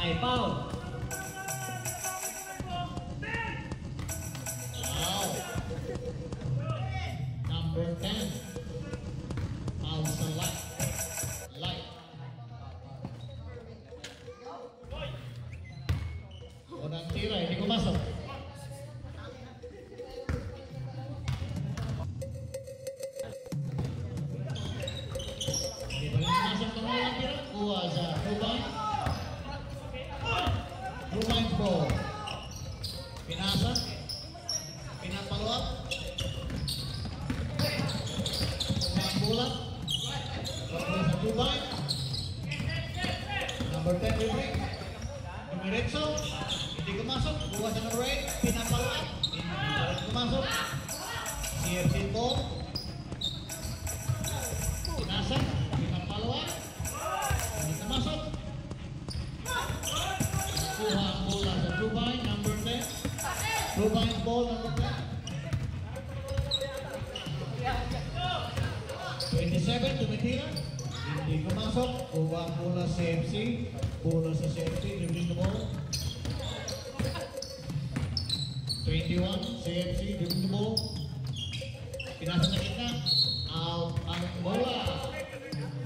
ay foul. Wow. Number 10. Foul sa Light. Unang tira, hindi kumasok. Hindi pa rin kumasok ng unang tira. Kuha sa Rubine. Rubine's ball. Pinasa. Pinapalo-up. Kuha bola. Kuha sa Rubine. Number 10 Rubine. Dumiretso. Hindi kumasok. Bukas sa number 8. Pinapalo-up. Hindi kumasok. CFC ball. Pinasa. Pinapalo-up. Hindi kumasok. Kuha ang bola sa Rubine, number 10. Rubine ball, number 10. 27, tumitira. Hindi kumasok. Kuha ang bola sa CFC. Bola sa CFC, dribbling the ball. 21, CFC, dribbling the ball. Pinasa sa gitna. Out ang bola.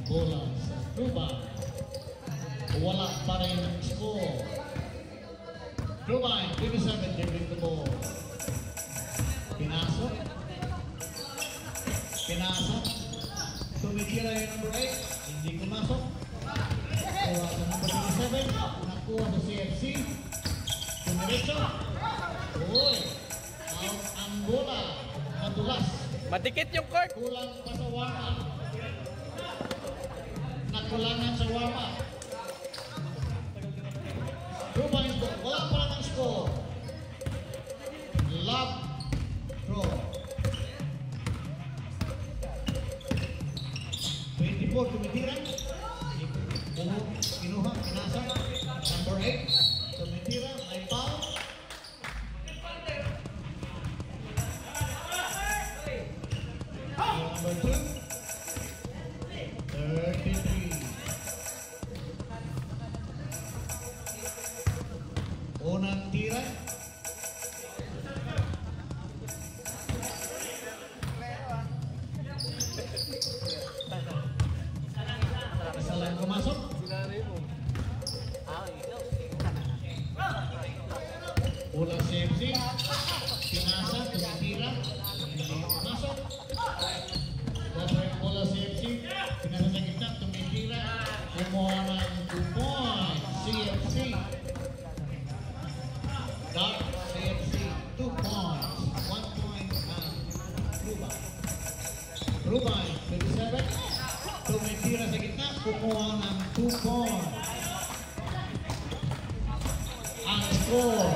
Bola sa Rubine. Wala pa rin ang score. Rubine, 27, dribbling the ball. Pinasok. Pinasok. Tumitira yung number 8. Hindi kumasok. Kuha sa number 27. Nakuha sa CFC. Tumiretso. Uy. Out ang bola. Nadulas. Matikit yung court. Kulang pa sa warm-up. Nagkulangan sa warm-up. Rubine's ball. Wala pa lang ang score. Lob throw. 24 tumitira. Kinuha, pinasa. Number 8 tumitira. May foul. Number 2 33. Unang tira. Isa lang kumasok. Ulang CFC. Pinasa, tumitira. Hindi kumasok. Bola CFC. Pinasa sa gitna, tumitira. Kumuha ng 2 points. CFC. Dark CFC, 2 points, 1 point Rubine. Rubine, 27. Tumitira sa gitna, kumuha ng 2 points. Ang score,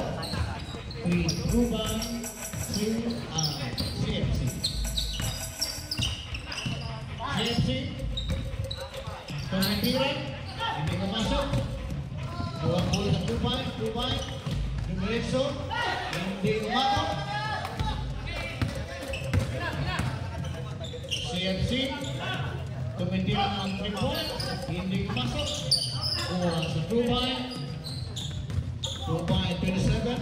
3 Rubine, 2 CFC. CFC, tumitira, hindi kumasok. Kuha bola sa Rubine. Dumiretso, hindi umatok. CFC, tumitira ng 3 points, hindi umasok. Kuha sa Rubine. Rubine 27.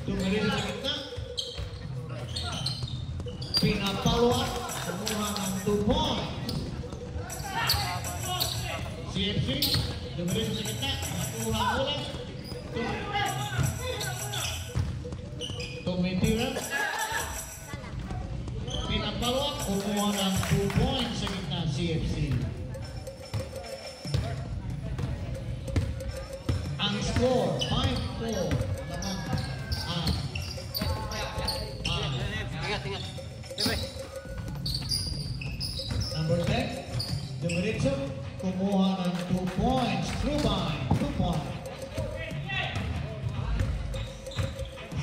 Dumiretso sa gitna. Pinapalo-up, kumuha ng 2 points. CFC, dumiretso sa gitna, nakuha ang bola. Tumitira. Pinapalo-up, kumuha ng 2 points sa gitna CFC. Ang score, 5-4. Number 10, Dumiretso, kumuha ng 2 points. Rubine, 2 points.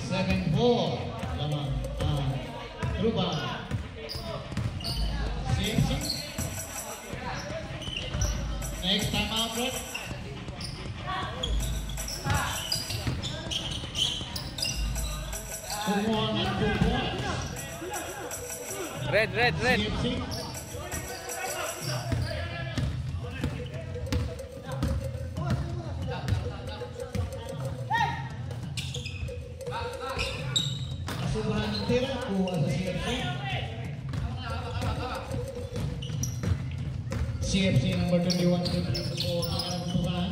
7-4. Lamang Rubine. CFC. Next time out, Red. Kumuha ng 2 points. Red. CFC. kuha sa CFC. CFC number 21 po ang nagpusahan.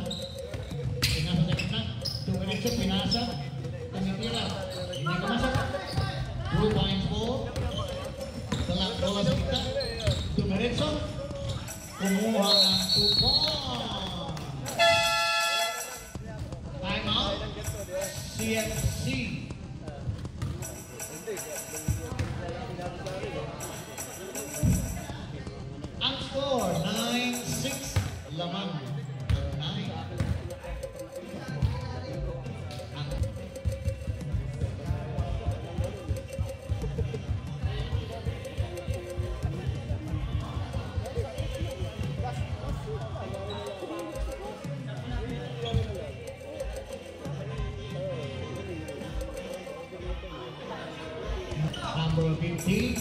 Pinasa sa gitna. Tumiritso, pinasa. Tumitira. Hindi kumasok. 2 points po. Talak bola sa gitna. Tumiritso. Kumuha ng 2 points. Time out. CFC. Ang score, 9-6 lamang. 9. Number 15,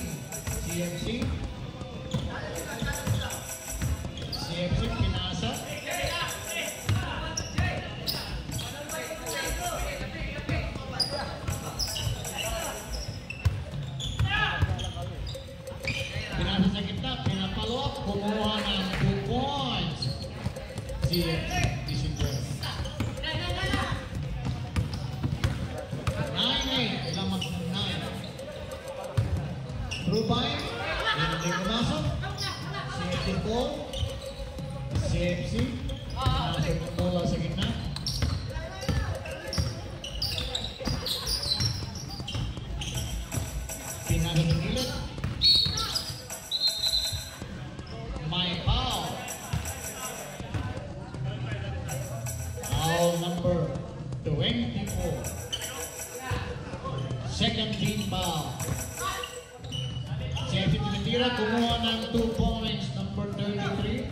CFC. CFC pinasa. Pinasa sa gitna, pinapalok, kumuha ng 2 points. CFC, Isidro. 9-8, lamang ng 9. Rubay, hindi pumasok. CFC ball. CFC, pinasok ng bola sa gitna. Pinasok ng gilid. May foul. Foul number 24. Second team foul. CFC tumitira, kumuha ng 2 points, number 33.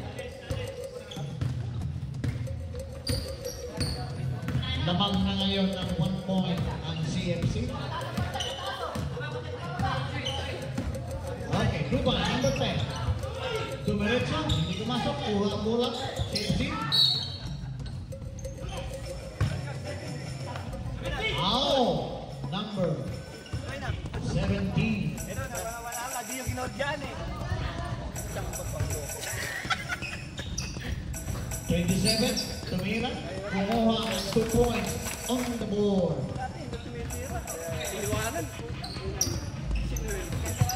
Lamang na ngayon ng 1 point ang CFC. Okay, Dubai, number 10. Dumiretso, hindi kumasok, kuha ang bola, CFC. Foul, number 17. Di yung ginood yan eh. 27, tumira, kumuha ang 2 points on the board.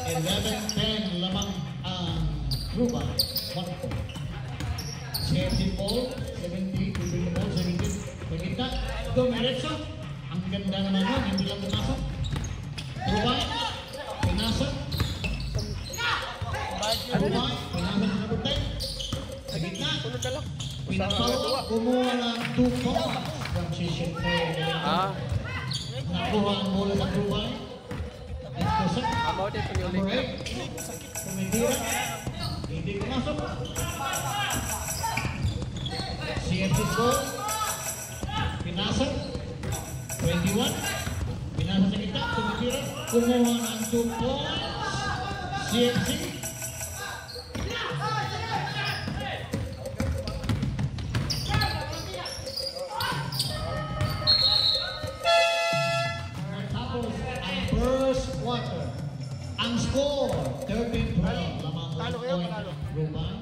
11-10 lamang ang Ruba, 1 point. CFC ball, 70, tuloy na ball, 17, pagkita, dumiretso, ang ganda naman yun, hindi lang pumasok. Ruba, pinasok. Ruba, pinasok sa number 10. Sa gitna, pinapalok, kumuha ng 2 points. Transition player. Nakuha ang bola sa Ruba. Number 8, tumitira, hindi pumasok. CFC goal, pinasok, 21, pinasok sa gitna, tumitira, kumuha ng 2 points. CFC. Tapos ang first quarter. Ang score, 13-12. Lamang 1 point ang Ruban.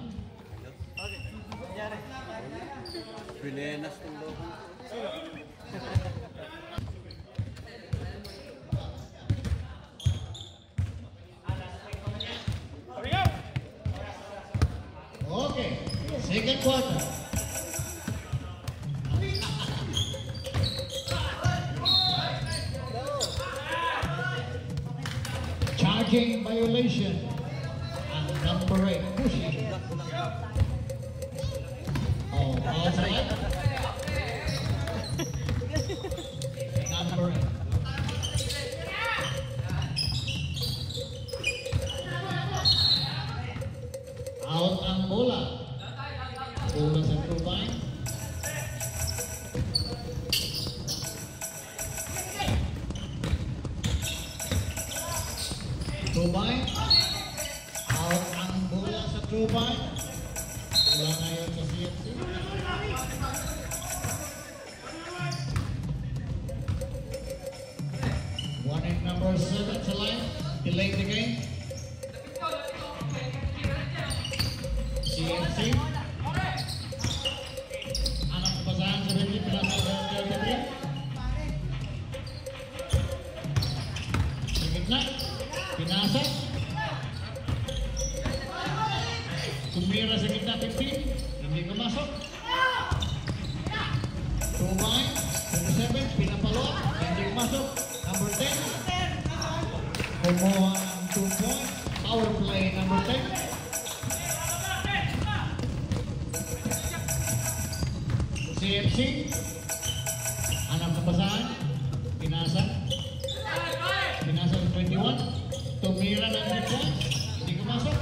Pinenas ng loob. Okay, second quarter. Charging violation. Ang number 8, pushing. Oh, outside. Number 8. Out ang bola. Bola sa turbine. Turbine. Out ang bola sa turbine. Bola ngayon sa CFC. One in number 7 sa line. late the game. CFC. Anak kepasangan sebenarnya pinasa ke 33. Sedikit na. Pinasa. Tumira sa gitna 15. Hindi kumasok. Tumay. 27. Pinapalo. Hindi kumasok. Number 10. Kumuha ng 2 points. Power play number 10. CFC. Anak kepasangan. Pinasa. Pinasa ng 21. Tumira ng 3 points. Hindi kumasok.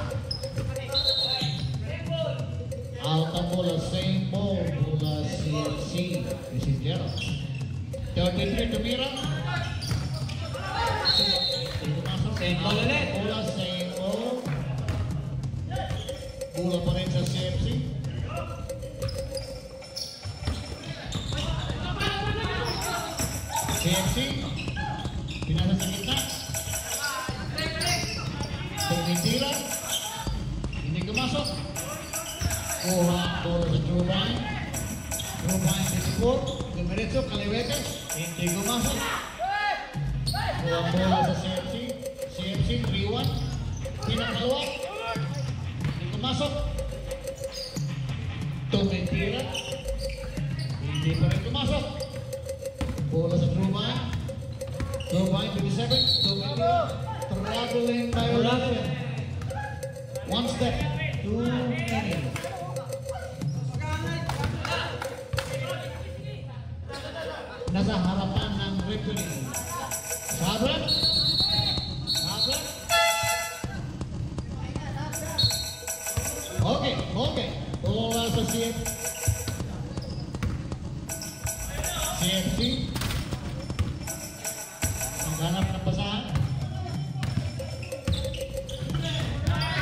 Out ang bola. Same ball. Bola CFC. This is Gerald. 33 Tumira. Same ball ulit. Bola same ball. Bola pa rin sa CFC. CFC. Pinasa sa gitna. Tumitira. Hindi kumasok. Kuha ang bola sa Trubay. Trubay 54. Dumiretso, Kaliwete. Hindi kumasok. Kuha ang bola sa CFC. CFC 3-1. Pinakalawa. Hindi kumasok. Tumitira. Hindi pa rin kumasok. Bola sa Trubay. Trubay 27. Tumitira. Traveling violation. 1 step. 2 minutes. Nasa harapan ng referee. Sabran. Sabran. Okay, okay. Bola sa CFC. Naghanap ng basahan.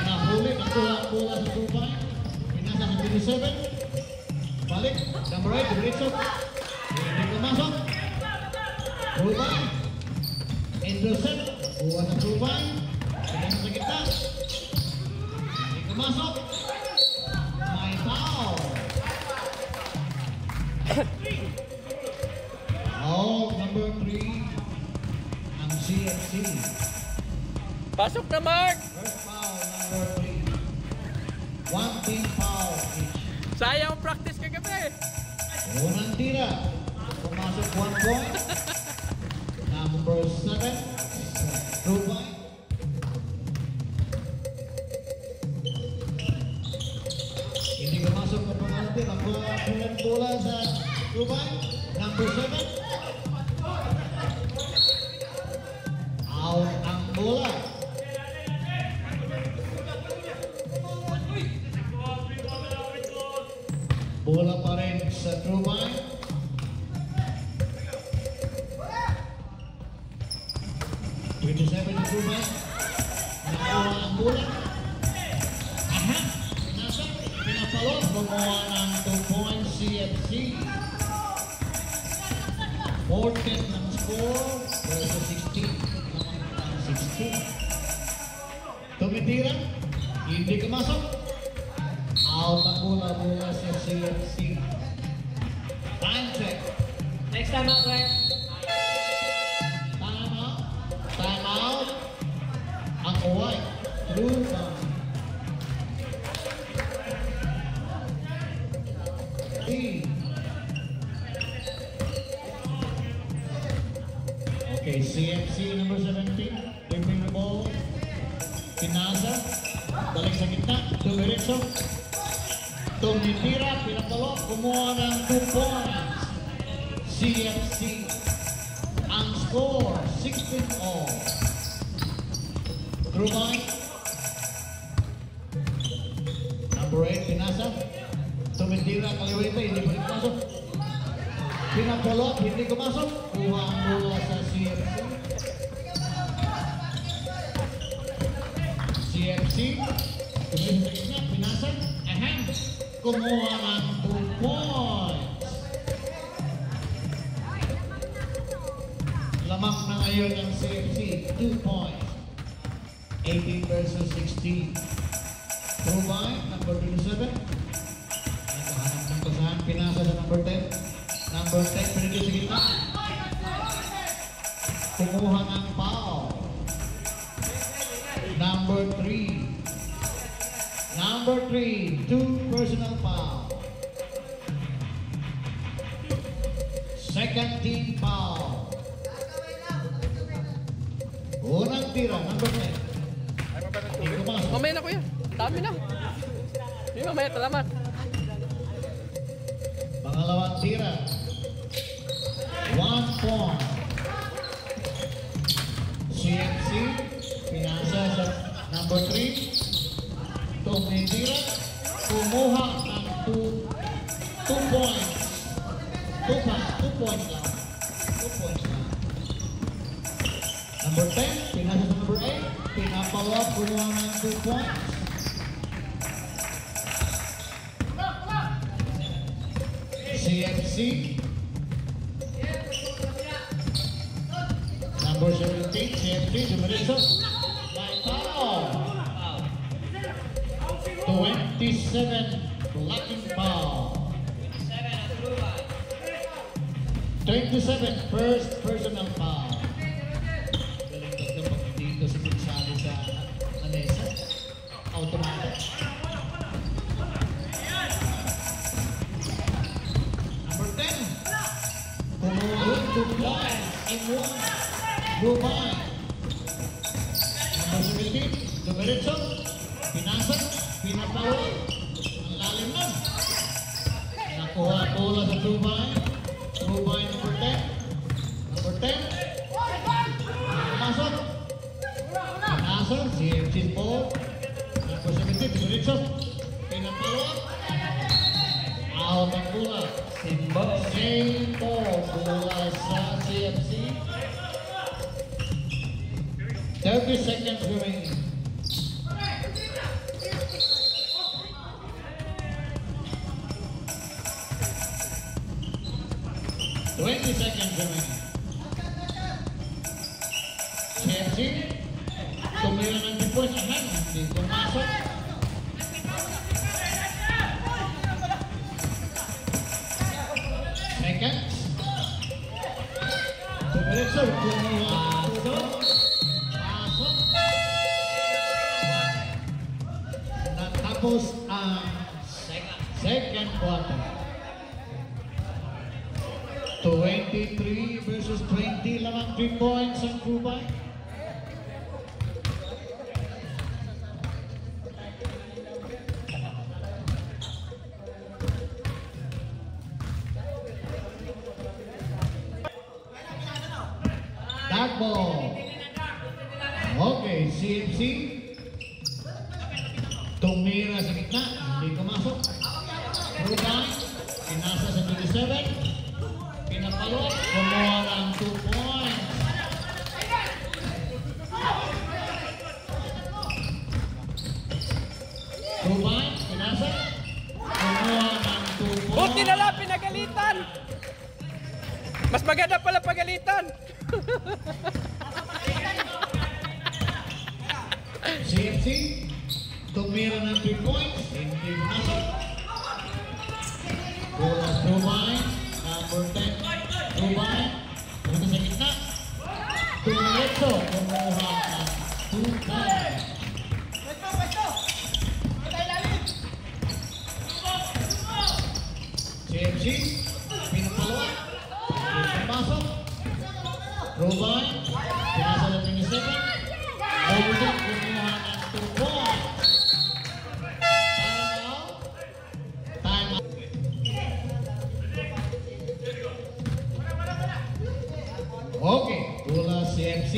Nahuli. Nakuha ang bola sa Tubay. Pinasa sa 27. Balik. Number 8. Diretso. Hindi kumasok. Tubay. Intercept. Buwan ng Tubay. Pinasa sa gitna. Hindi kumasok. May foul. Foul number 3. Ang CFC. Pasok na, Mark! First foul number 3. 1 team foul each. Sayang practice kagabi. Unang tira. Pumasok 1 point. Number 7. Rubay. Hindi pumasok na penalty. Nakuha bola sa Rubay. Number 7. Out ang bola. Bola pa rin sa Trubay. Sa Trubay. Nakuha ang bola. Aha! Pinasa. Pinapalot. Gumawa ng 2 points CFC. 14 ang score versus 16. 16. Tumitira. Hindi kumasok. Out ang bola sa CFC. Time check. Next time out, Ryan. Time out. Time out. Ang white. Blue line. Okay, CFC number 17. Taking the ball. Pinasa. Balik sa gitna. Dumiretso. Tumitira. Pinapalo. Kumuha ng 2 points. CFC. Ang score 16-all. Trubay. Number 8. Pinasa. Tumitira. Kaliwete. Hindi pa rin pumasok. Pinapalo. Hindi kumasok. Kuha ang bola sa CFC. CFC. Tumitira sa gitna. Pinasa. Ahem. Kumuha ng 2 points. Lamang na ngayon ang CFC. 2 points. 18 versus 16. Rubay, number 27. Naghahanap ng pasahan, pinasa sa number 10. Number 10, pinigil sa gitna. Kumuha ng foul. Number 3. Number 3, 2 personal foul. Second team foul. Unang tira, number 10. Hindi pumasok. Mamaya na kuya. Dami na. Hindi mamaya, salamat. Pangalawang tira. 1 point. CMC, pinasa sa number 3. Tumitira, kumuha ng 2 points. 2 points lang. 2 points lang. Number 10, pinasa sa number 8. Pinapawag, kumuha ng 2 points. CFC. Number 17, CFC, dumiretso. By foul. 27, blocking foul. 27, first personal foul. Galing talaga pag dito si Pinsali sa Anesa. Automatic. Number 10. Kumuha 2 points in 1. Rubay. Number 17, dumiretso. Pinasa. Pinapawag. Ang lalim nun. Nakuha bola sa Rubay. Rubay number 10. Number 10. Pumasok. Pinasa. CFC ball. Number 17. Diretso. Pinapawag. Out ang bola. Simbo. Bola sa CFC. 30 seconds remaining. CFC, tumira ng tipos, hindi pumasok. Seconds. Tumiretso, kumuha. Pasok. Natapos ang second quarter. 23 versus 20 lamang 3 points ang Rubay. Dot ball. Okay, CMC. Tumira sa gitna, hindi pumasok. Rubay, pinasa sa 27. Pinapalo, kumuha ng 2 points. Rubay, pinasa. Kumuha ng 2 points. Buti na lang, pinagalitan. Mas maganda pala pagalitan. CFC, tumira ng 3 points. Hindi pumasok. Bola Rubay. Number 10, Rubay, punta sa gitna. Tumiretso, kumuha ng 2 points. CFC, pinapalawa, pinapasok. Rubay, pinasa ng 27. Golden, kumuha ng 2 points. Time out. Okay, bola CFC.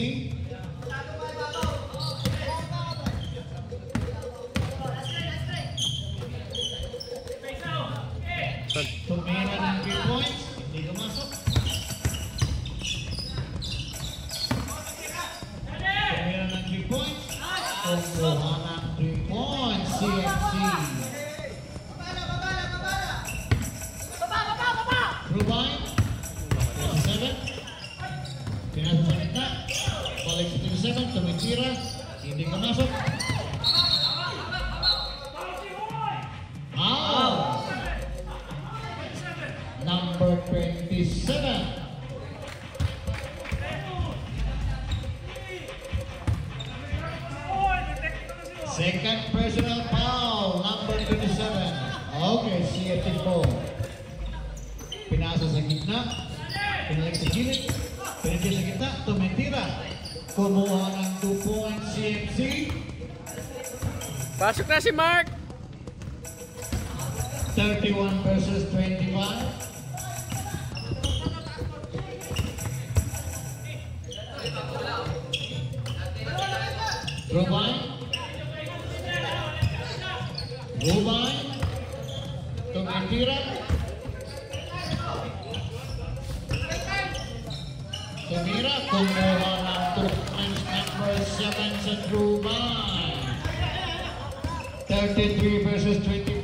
Tumira ng 3 points, hindi lumasok. Tumira ng 3 points, kumuha ng 3 points, CFC. Rubay, 27. Pinasa sa gitna, balik sa 27, tumitira, Hindi pumasok. Out. Number 27. Second personal foul, number 27. Okay, CFC po. Pinasa sa gitna, pinalik sa gilid, pinagyan sa gitna, tumitira. Kumuha ng 2 points CFC. Pasok na si Mark. 31 versus 25. Rubay, tumitira. Tumira, kumuha ng 2 points, number 7 sa Rubay. 33 versus 25.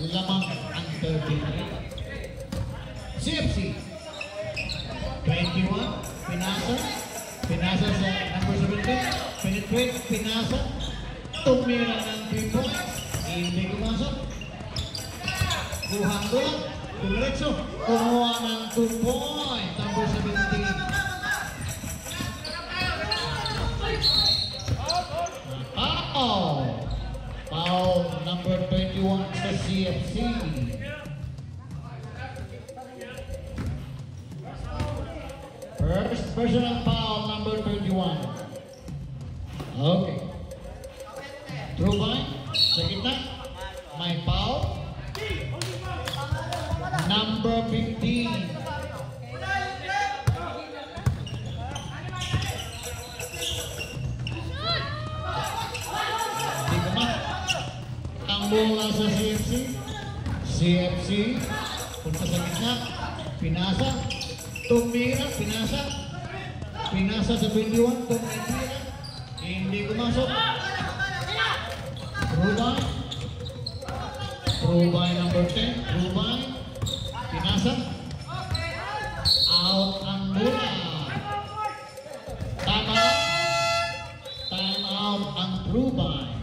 Lamang ang 33. CFC. 21, pinasa sa number 17. Penetrate, pinasa. Tumira ng 3 points. Hindi kumasok. Kuhang doon. Dumiretso. Kumuha ng 2 points. Number 17. Foul number 21 sa CFC. First personal foul number 21. Okay. Trubay, sa gitna, may foul. Number 15. Ang bola sa CFC. CFC, punta sa gitna, pinasa, tumira, pinasa. Pinasa sa 21, tumira. Hindi kumasok. Rubay number 10, Rubay, pinasa, out ang bola. Time out ang Rubay.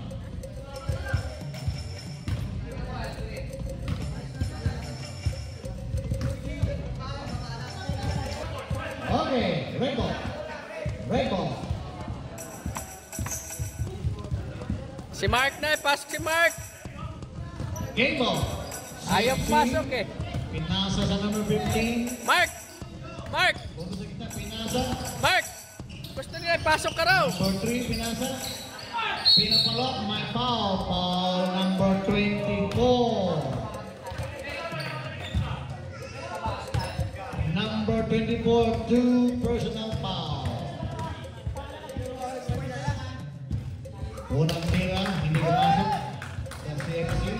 Okay, red ball. Si Mark na, pasok si Mark. Game ball. Ayaw pasok eh. Pinasa sa number 15. Mark! Punta sa kita, pinasa. Mark! Gusto nila pasok ka raw. Number 3, pinasa. Pinapalok, may foul. Foul number 24. Number 24, 2 personal foul. Unang tira, hindi pumasok. Sa CFC.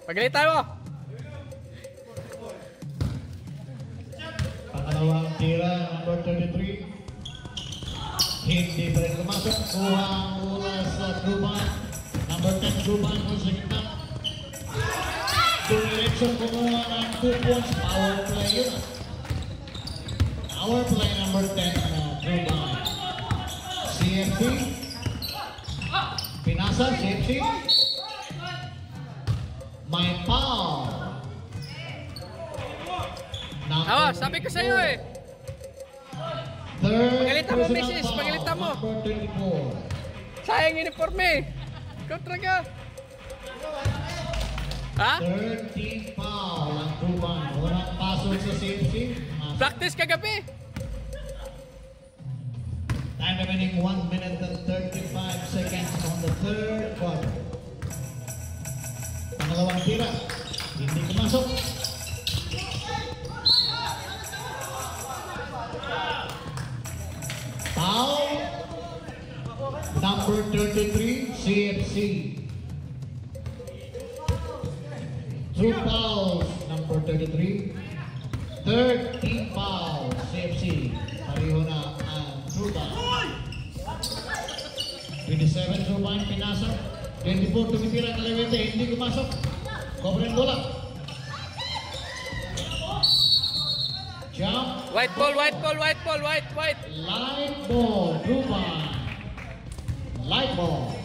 Pagalitan mo. Pangalawang tira, number 33. Hindi pa rin pumasok. Kuha ang mula sa Duban. Number 10, Duban po sa gitna. Direction kumuha ng 2 points. Power play yun. Power play number 10 na Duban. CFC. Pinasa, CFC. May foul. Awa, sabi ko sa'yo eh. Third Pagalitan mo, personal Mrs. foul, Pagalitan mo. Number 24. Sayang uniforme. Kontra ka. Ha? 13 foul ang Tuban. Unang pasok sa CFC. Practice kagabi. Time remaining 1 minute and 35 seconds on the third quarter. Pangalawang tira. Hindi pumasok. Foul. Number 33, CFC. 2 fouls, number 33. 13 fouls, CFC. Pareho na ang Truban. 27, Truban, pinasa. 24, tumitira ng Levete, hindi kumasok. Cover and bola. Jump. White ball, white ball, white ball, white. Light ball, Ruban. Light ball.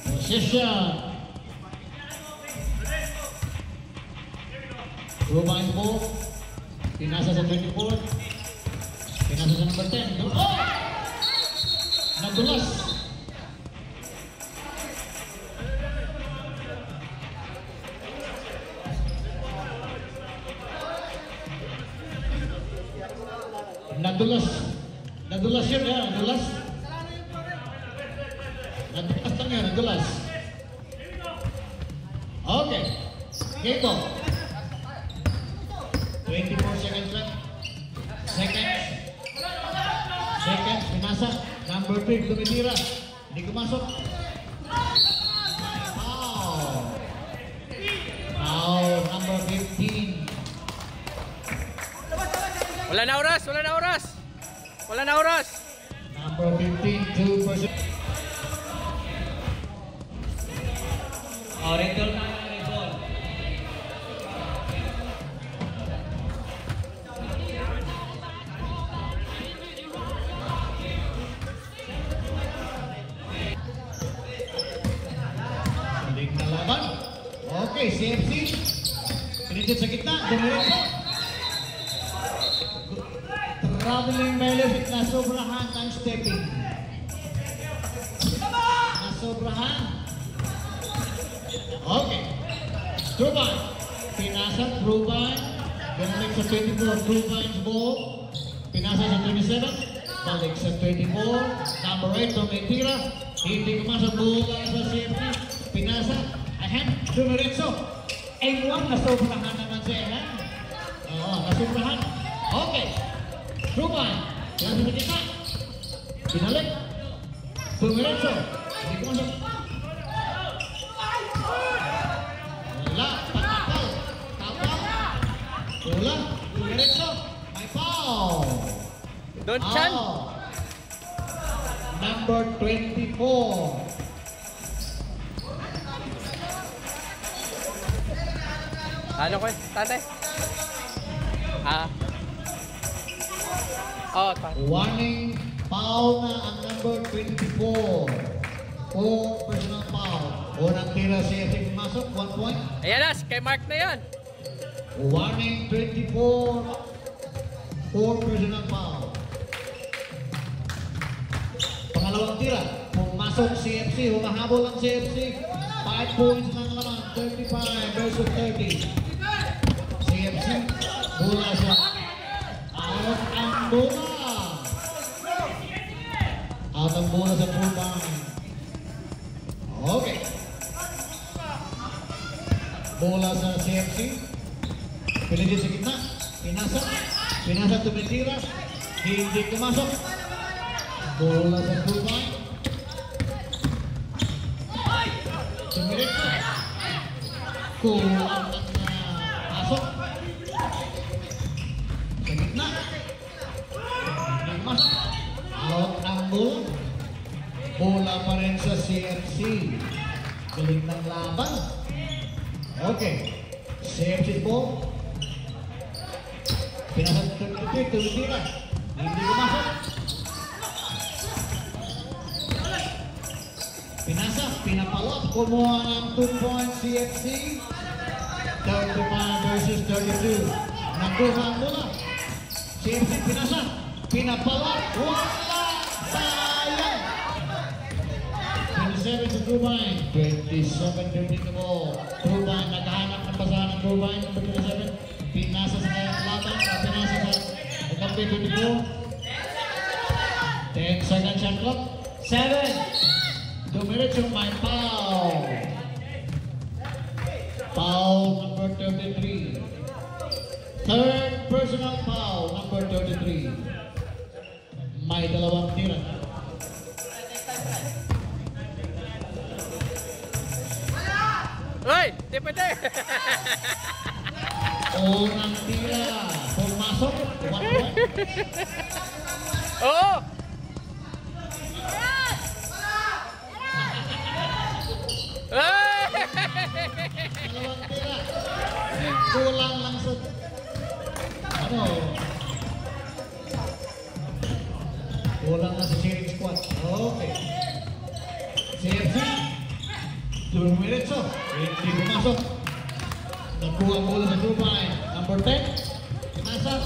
Position. Ruban's ball. Pinasa sa 24. Pinasa sa number 10. Oh! Nadulas. Nadulas yun ya, nadulas. Nadulas lang yan, nadulas. Okay, game ball. 24 seconds left. Seconds, pinasa. Number 3, tumitira. Hindi kumasok. Foul, number 15. Wala na oras. Number 15, 2%. Red ball tayo, red ball. Galing na laban. Okay, CFC. Pinitid sa gitna, dumiretso. Traveling benefit na sobrahan ng stepping. Nasobrahan. Okay. Ruban. Pinasa, Ruban. Balik sa 24, Ruban's ball. Pinasa sa 27. Balik sa 24. Number 8, tumitira. Hindi kumasok, bola sa CFC. Pinasa. Ahem, dumiretso. A1, nasobrahan naman si Ahem. Oo, nasobrahan. Okay. Ruban. Pinasa sa gitna. Pinalik. Dumiretso. Hindi kumasok. Wala, patapal. Wala, dumiretso. May foul. Don Chan. Number 24. Ano ko, tatay? Oh, tatay. Warning, foul na ang number 24. 4 personal foul. Unang tira si Efik pumasok, 1 point. Ayan na, kay Mark na yan. Warning, 24. 4 personal foul. Pangalawang tira, pumasok si CFC, humahabol ang CFC. 5 points lang naman, 35 versus 30. CFC, bola siya. Out ang bola. Out ang bola sa full line. Okay. Bola sa CFC. Pinili sa gitna. Pinasa tumitira. Hindi kumasok. Bola sa full line. Tumiritso. Kulang lang na pasok. Sa gitna. Hindi kumasok. Out ang bola. Bola pa rin sa CFC. Galing ng laban. Okay. CFC's ball. Pinasa tumitira. Hindi kumasok. Pinasa, pinapalot. Kumuha ng 2 points CFC. 35 versus 32. Nakuha ang bola. CFC pinasa. Pinapalot. Wala! Sayang! 27 sa Ruban. 27 turning the ball. Ruban, naghahanap ng basahan ng Ruban. Number 27. Pinasa sa laban. Pinasa sa number 24. 10 seconds shot clock. 7. Dumiretso may foul. Foul number 33. Third personal foul number 33. May dalawang tira. Hoy, di pwede. Unang tira. Pumasok. 1 point. Oo. Dalawang tira. Kulang lang sa Bola na sa cheering squad. Okay. CFC. Dumiretso. Hindi pumasok. Nakuha ang bola sa Dubai. Number 10. Pinasok.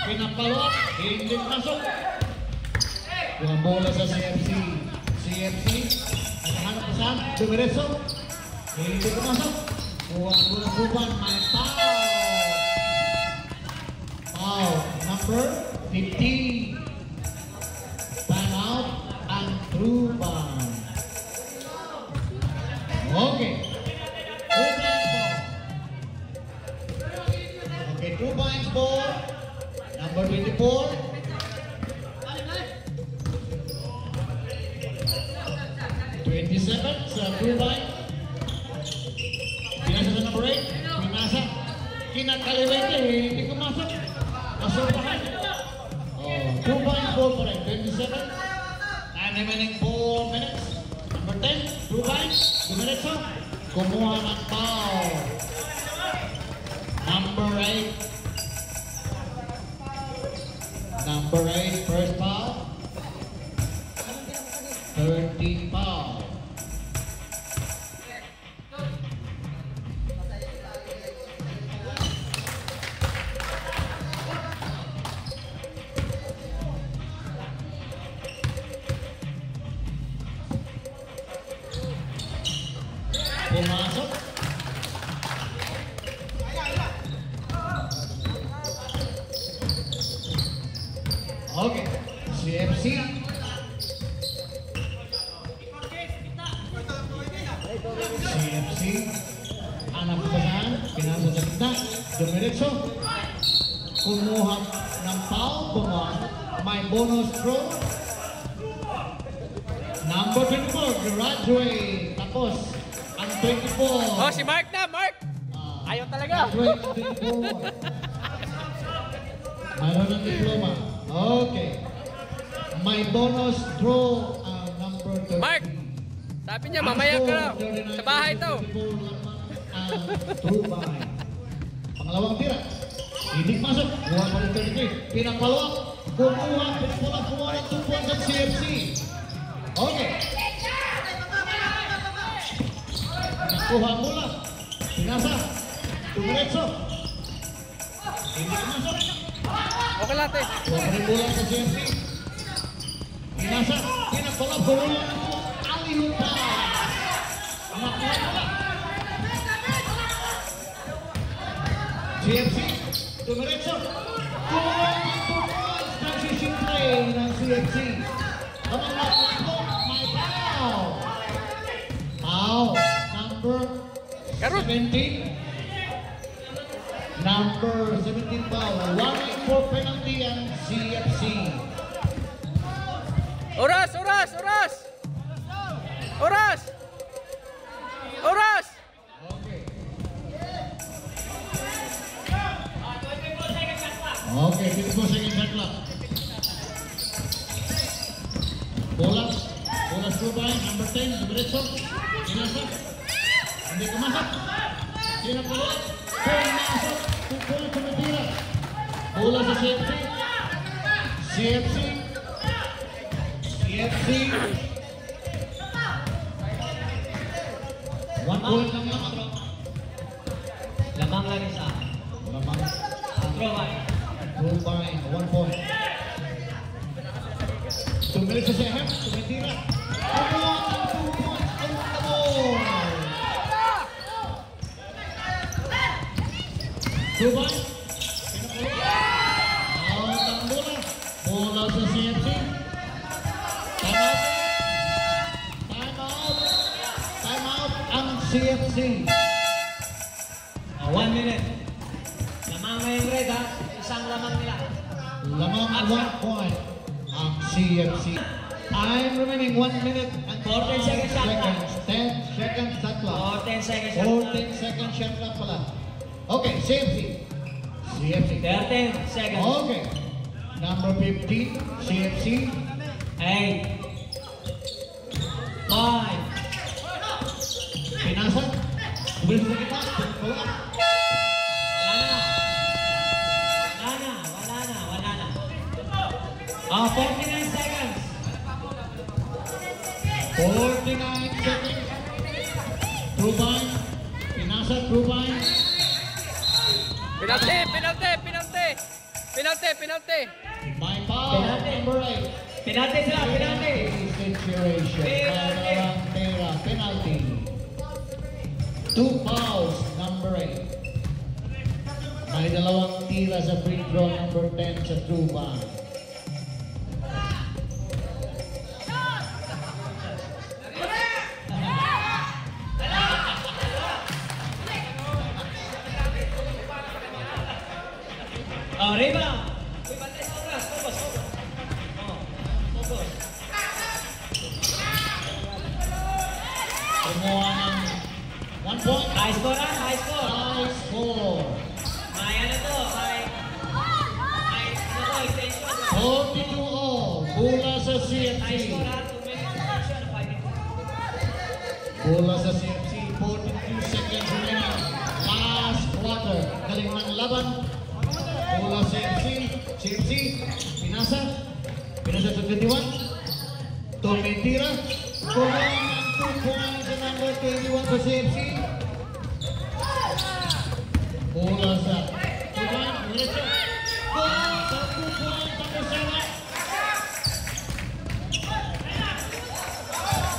Pinapalot. Hindi pumasok. Kuha ang bola sa CFC. CFC. Nakahanap pa saan. Dumiretso. Hindi pumasok. Kuha ang bola sa Dubai. May foul. Foul. Number 15. Time out and through bound. Okay. Through bounds ball. Okay, through bounds ball. Number 24. Sa through bounds. Pinasa sa number 8. Pinasa. Kinakaliwete. Hindi kumasok. Asopahan. Through bounds ball pa rin. 27. And remaining 4 minutes. Number 10. Through bounds. 2 minutes up. Kumuha ng foul. Number 8. Number 8. First foul. 13 foul. Pumasok. Okay. CFC. CFC. Anak pesanan. Pinasa sa gitna. Dumiretso. Kumuha ng foul. Bumuha. May bonus throw. Number 24. Graduate. Tapos. Ang 24. Oh, si Mark na, Mark! Ayaw talaga. Graduate ang 24. Mayroon ng diploma. Okay. May bonus throw ang number 30. Mark! Sabi niya, mamaya ka lang. Sa bahay to. Through by. Pangalawang tira. Hindi masok. Kuha pa rin 33. Pinapalawak. Kumuha. Kumuha ng 2 points at CFC. Okay. Nakuha mula. Pinasa. Dumiretso. Hindi masok. Okay lang, te. Kuha pa rin mula sa CFC. Pinasa. Pinapalawak. Kumuha ng Alihupa. Nakuha mula. CFC. Dumiretso. Kumuha ng 2 points. Transition play ng CFC. Kamang nakuha. May foul. Foul. Number 17. Number 17 foul. 1-4 penalty ang CFC. Oras, oras, oras! Oras! Oras! Okay. Okay, 54 seconds shot clock. Bola. Bola through by number 10. Dumiretso. Pinasok. Hindi kumasok. Pinapalot. Pumasok. Tukol tumitira. Bola sa CFC. CFC. CFC. 1 point lang lamang. Lamang lang isa. Lamang. Throw by. Through by 1 point. 2 minutes sa CFC. Tumitira. Kumuha ng 2 points. Out the ball. Dubai. Out ang bola. Bola sa CFC. Time out. Time out. Time out ang CFC. 1 minute. Lamang ngayong red ha. Isang lamang nila. Lamang 1 point ang CFC. Time remaining 1 minute and 14 seconds shot clock. 10 seconds shot clock. 10 seconds shot. 14 seconds shot clock pala. Okay, CFC. CFC. 13 seconds. Okay. Number 15, CFC. 8. 5. Pinasa. Bulis sa kita. Wala. Wala na. 49 seconds. Penalty, penalty, penalty. Penalty, penalty. My foul, Penalty. number 8. Penalty sila, penalty. Situation. Penalty. Pera, penalty. 2 fouls, number 8. May dalawang tira sa free throw, number 10 sa true ball. Oh, rebound. Bantay sa oras. Focus, focus. Oh, focus. Kumuha ng 1 point. High score ah, high score. High score. May ano to, may ano to, extension. 42 all. Bola sa High CFC. score ah, 2 minutes extension, 5 minutes. Bola sa CFC. 42 seconds remaining. Last quarter. Galing ng laban. Bola CFC. CFC. Pinasa. Pinasa sa 21. Tumitira. Kumuha ng 2 points sa number 21 sa CFC. Bola sa 2 points. Diretso. Bola sa 2 points. Number 7.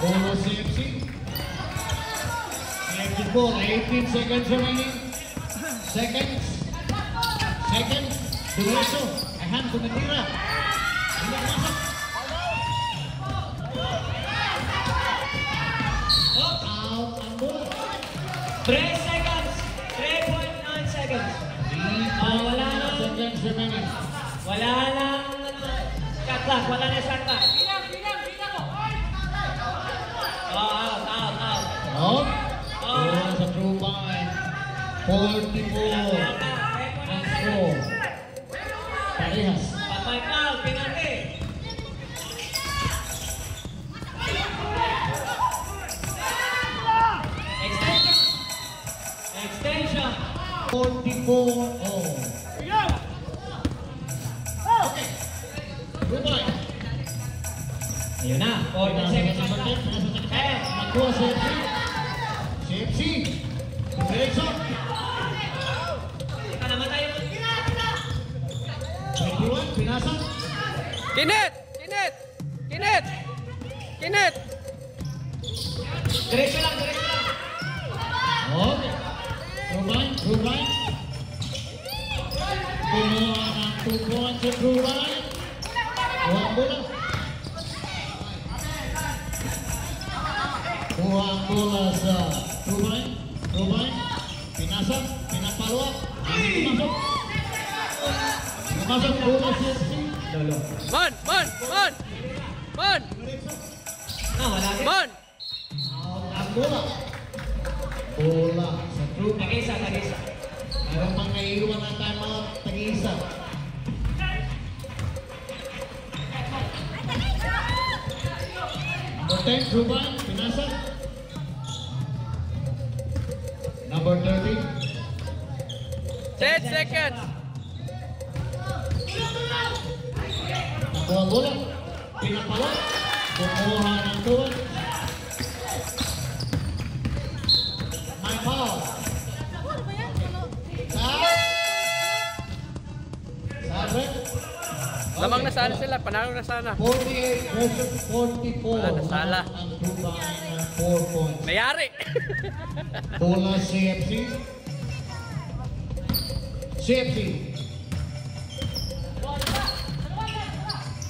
Bola CFC. CFC ball. 18 seconds remaining. Seconds. Diretso. Ahan, tumitira. Hindi masuk. Out ang bola. 3 seconds. 3.9 seconds. Wala na. Seconds remaining. Wala nang shot clock. Wala na shot clock. Oh, out. Out. Bola sa true line. 44. Ang score. Parehas. Patay foul, penalty. Extension. 44 all. Okay. Goodbye. Ayun na. 14 seconds shot clock. Nakuha CFC. CFC. Diretso. Ika namatay yung... 21. Pinasa. Kinit! Diretso lang. Okay. True line. Kumuha ng 2 points sa true line. Kuha ang bola. Kuha ang bola sa true line. Pinasa. Pinapalwa. Hindi masuk. Masuk bola CFC. Lolo. Man! Wala din. Man! Out ang bola. Bola sa true line. Tag-isa. Mayroon pang naiiwan na timeout. Tag-iisa. Number 10, Ruban, Pinasa. Number 30. 10 seconds! Nakuha ang bola. Pinapala. Kumuha ng tuwan. May foul. Sabi. Lamang na sana sila, panalo na sana. 48 versus 44. Wala na sala. Ang Ruban ng 4 points. Mayari! Bola CFC.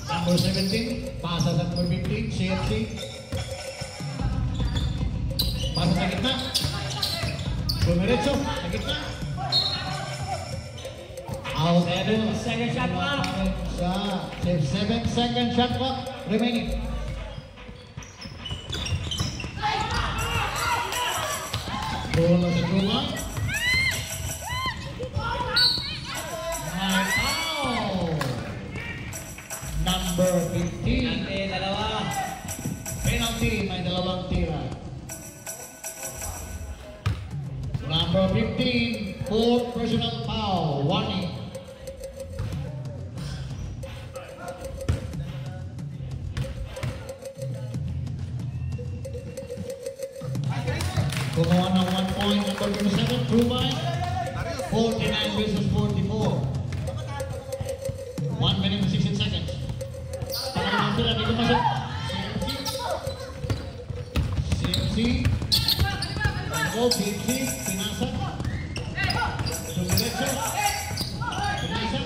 Number 17. Pasa sa number 15. CFC. Pasa sa gitna. Dumiretso. Sa gitna. Out. 7 second shot clock. Sa 7 second shot clock remaining. Bola sa Kuma. May foul. Number 15. Penalty, dalawa. Penalty, may dalawang tira. Number 15, fourth personal foul. Warning. Kumuha ng 1 point, number 27, True Mind. 49 versus 44. 1 minute and 16 seconds. Pangalawang tira, dito masuk. CMC. Panggol, CMC. Pinasa. Sumiretso. Pinasa.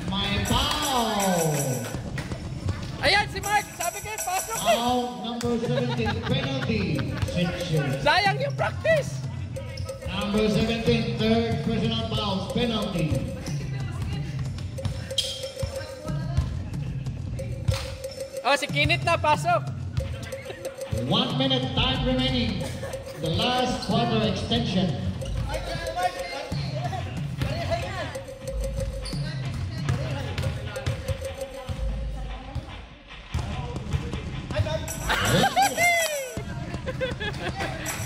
May foul. Ayan si Mark, sabi ko pasok eh. Foul number 17, penalty section. Sayang yung practice. Number 17, third personal fouls, penalty. Oh, si Kinit na pasok. 1 minute time remaining. The last quarter extension.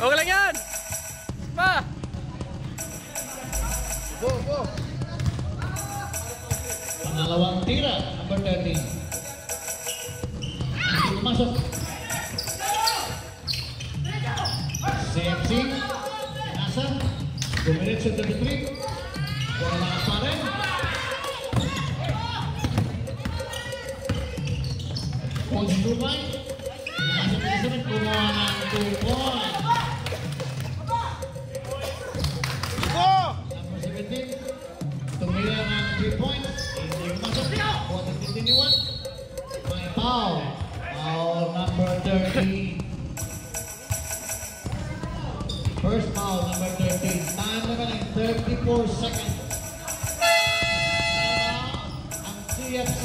Okay lang yan. Pa. Pangalawang tira, number 13. Hindi pumasok. CMC, pinasa, dumiretso to the three. Wala pa rin. Coach Dumay, pinasa to the seven, kumuha ng 2 points. Number 17, tumira ng 3 points. Hindi pumasok. Quarter continuation. May foul. Foul number 30. First foul, number 13. Time remaining 34 seconds. Timeout ang CFC.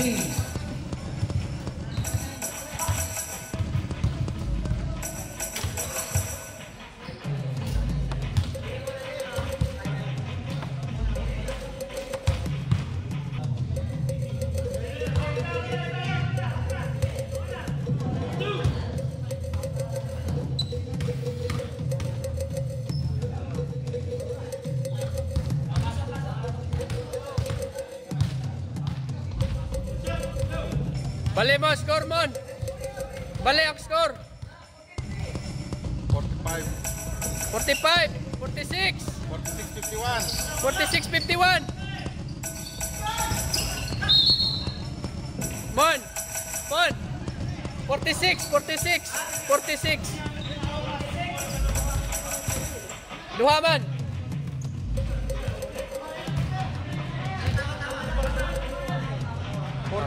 Bali mo, score mon. Bali ang score. 45, 45, 46, 46, 51. 46, 51. Mon. Mon. 46, 46, 46. Duha man.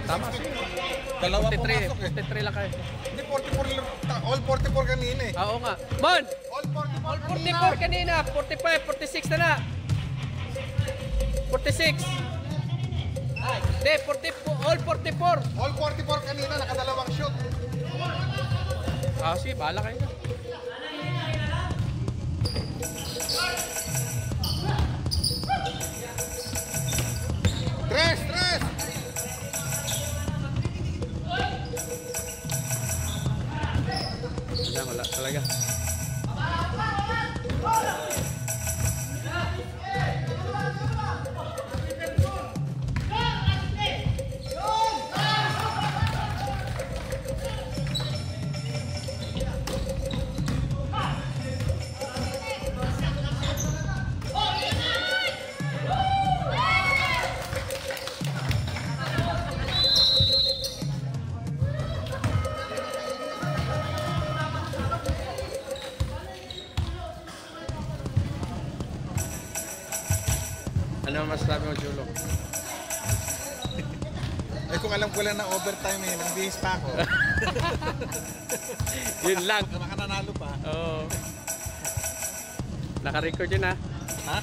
Tama. Dalawa 43, pumasok eh. 43 lang kayo. Hindi, 44 lang. All 44 kanina eh. Oo nga. Mon. All 44 All kanina. 44 kanina, 45, 46 na na. 46. Hindi, 40, all 44. All 44 kanina, nakadalawang shoot. Ah, sige, bahala kayo na. Tres, tres! Wala talaga. Ano masasabi mo, Julo? Eh kung alam ko lang na overtime eh, nang-base pa ako. Yun lang. Baka nanalo pa. Oo. Naka-record yun ha. Ha?